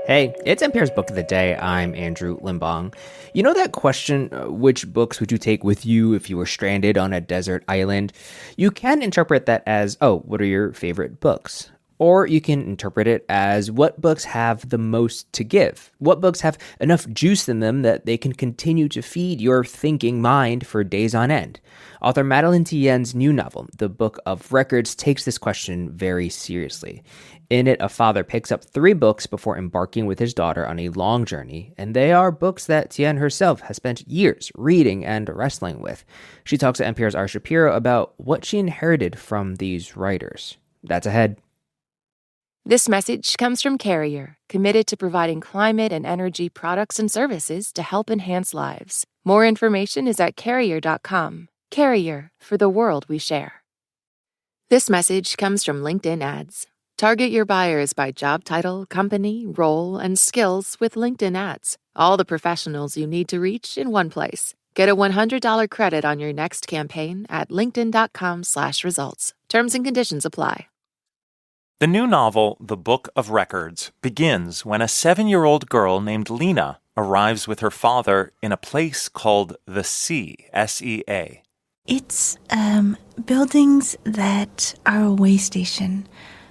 Hey, it's NPR's Book of the Day. I'm Andrew Limbong. You know that question, which books would you take with you if you were stranded on a desert island? You can interpret that as, oh, what are your favorite books? Or you can interpret it as what books have the most to give? What books have enough juice in them that they can continue to feed your thinking mind for days on end? Author Madeleine Thien's new novel, The Book of Records, takes this question very seriously. In it, a father picks up 3 books before embarking with his daughter on a long journey, and they are books that Thien herself has spent years reading and wrestling with. She talks to NPR's Shapiro about what she inherited from these writers. That's ahead. This message comes from Carrier, committed to providing climate and energy products and services to help enhance lives. More information is at carrier.com. Carrier, for the world we share. This message comes from LinkedIn Ads. Target your buyers by job title, company, role, and skills with LinkedIn Ads. All the professionals you need to reach in one place. Get a $100 credit on your next campaign at linkedin.com/results. Terms and conditions apply. The new novel, The Book of Records, begins when a 7-year-old girl named Lina arrives with her father in a place called the Sea, S-E-A. It's buildings that are a waystation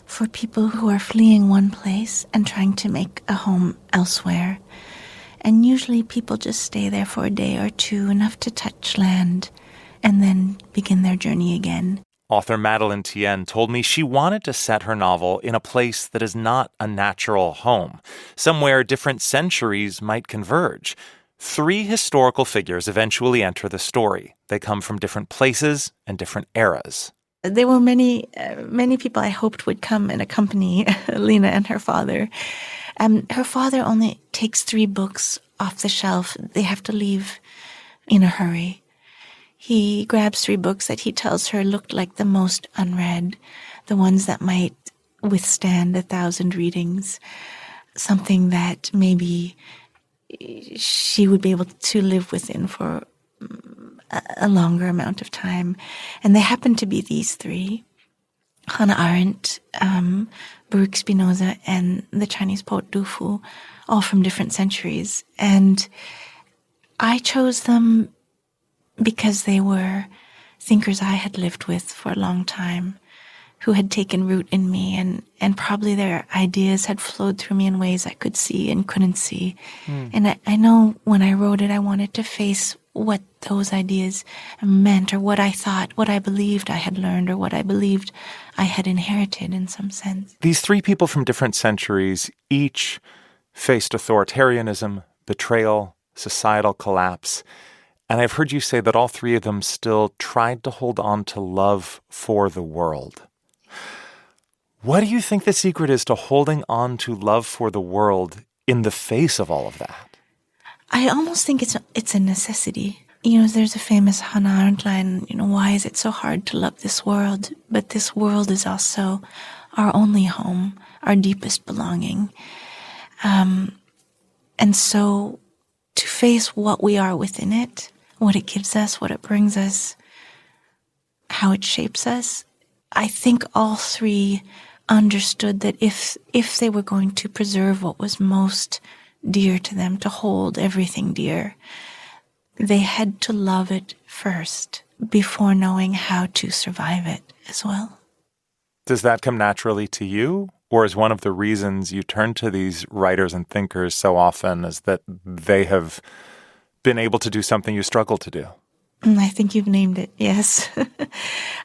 for people who are fleeing one place and trying to make a home elsewhere. And usually people just stay there for a day or two, enough to touch land, and then begin their journey again. Author Madeleine Thien told me she wanted to set her novel in a place that is not a natural home, somewhere different centuries might converge. 3 historical figures eventually enter the story. They come from different places and different eras. There were many people I hoped would come and accompany Lina and her father. Her father only takes 3 books off the shelf. They have to leave in a hurry. He grabs 3 books that he tells her looked like the most unread, the ones that might withstand 1,000 readings, something that maybe she would be able to live within for a longer amount of time. And they happen to be these 3, Hannah Arendt, Baruch Spinoza, and the Chinese poet Du Fu, all from different centuries. And I chose them because they were thinkers I had lived with for a long time, who had taken root in me, and probably their ideas had flowed through me in ways I could see and couldn't see. And I know when I wrote it, I wanted to face what those ideas meant, or what I thought, what I believed I had learned, or what I believed I had inherited in some sense. These 3 people from different centuries each faced authoritarianism, betrayal, societal collapse. And I've heard you say that all 3 of them still tried to hold on to love for the world. What do you think the secret is to holding on to love for the world in the face of all of that? I almost think it's a necessity. There's a famous Hannah Arendt line, why is it so hard to love this world? But this world is also our only home, our deepest belonging. And so to face what we are within it, what it gives us, what it brings us, how it shapes us, I think all 3 understood that if they were going to preserve what was most dear to them, to hold everything dear, they had to love it first before knowing how to survive it as well. Does that come naturally to you? Or is one of the reasons you turn to these writers and thinkers so often is that they have been able to do something you struggle to do? I think you've named it, yes.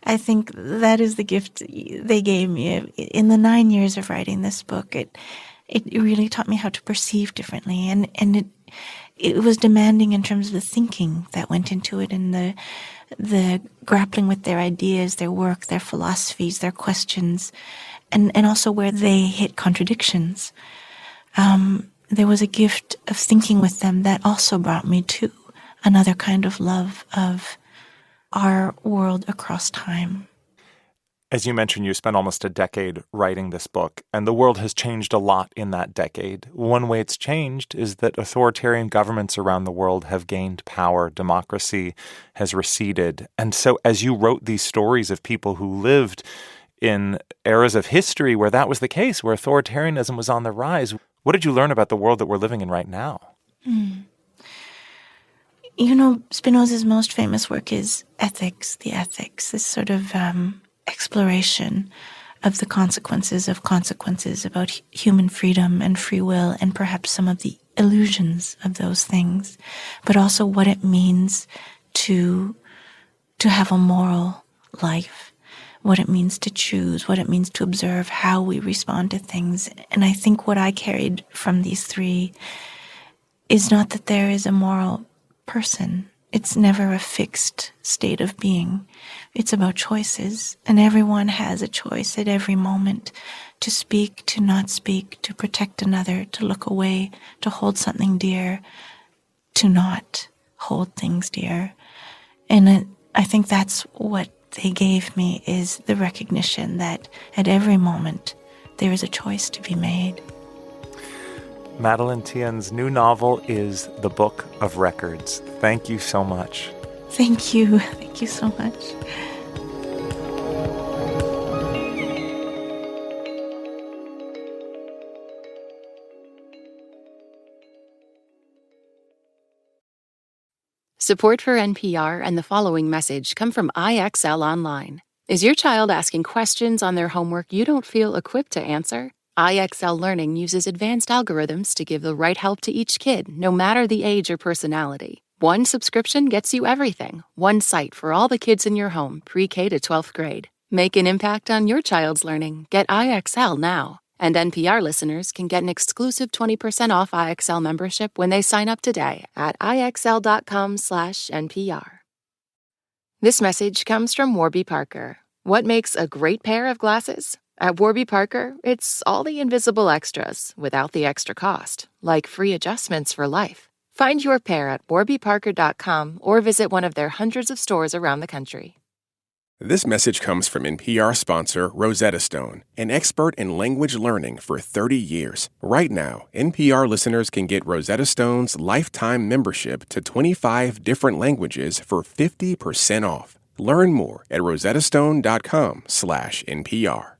I think that is the gift they gave me. In the 9 years of writing this book, it really taught me how to perceive differently. And it was demanding in terms of the thinking that went into it, and the grappling with their ideas, their work, their philosophies, their questions, and also where they hit contradictions. There was a gift of thinking with them that also brought me to another kind of love of our world across time. As you mentioned, you spent almost a decade writing this book, and the world has changed a lot in that decade. One way it's changed is that authoritarian governments around the world have gained power. Democracy has receded. And so as you wrote these stories of people who lived in eras of history where that was the case, where authoritarianism was on the rise, What did you learn about the world that we're living in right now? You know, Spinoza's most famous work is Ethics, the Ethics, this sort of exploration of the consequences about human freedom and free will, and perhaps some of the illusions of those things, but also what it means to have a moral life, what it means to choose, what it means to observe how we respond to things. And I think what I carried from these three is not that there is a moral person. It's never a fixed state of being. It's about choices, and everyone has a choice at every moment to speak, to not speak, to protect another, to look away, to hold something dear, to not hold things dear. And I think that's what they gave me, is the recognition that at every moment there is a choice to be made. Madeleine Thien's new novel is The Book of Records. Thank you so much. Thank you. Thank you so much. Support for NPR and the following message come from IXL Online. Is your child asking questions on their homework you don't feel equipped to answer? IXL Learning uses advanced algorithms to give the right help to each kid, no matter the age or personality. One subscription gets you everything. One site for all the kids in your home, pre-K to 12th grade. Make an impact on your child's learning. Get IXL now. And NPR listeners can get an exclusive 20% off IXL membership when they sign up today at IXL.com/NPR. This message comes from Warby Parker. What makes a great pair of glasses? At Warby Parker, it's all the invisible extras without the extra cost, like free adjustments for life. Find your pair at warbyparker.com or visit one of their hundreds of stores around the country. This message comes from NPR sponsor Rosetta Stone, an expert in language learning for 30 years. Right now, NPR listeners can get Rosetta Stone's lifetime membership to 25 different languages for 50% off. Learn more at rosettastone.com/NPR.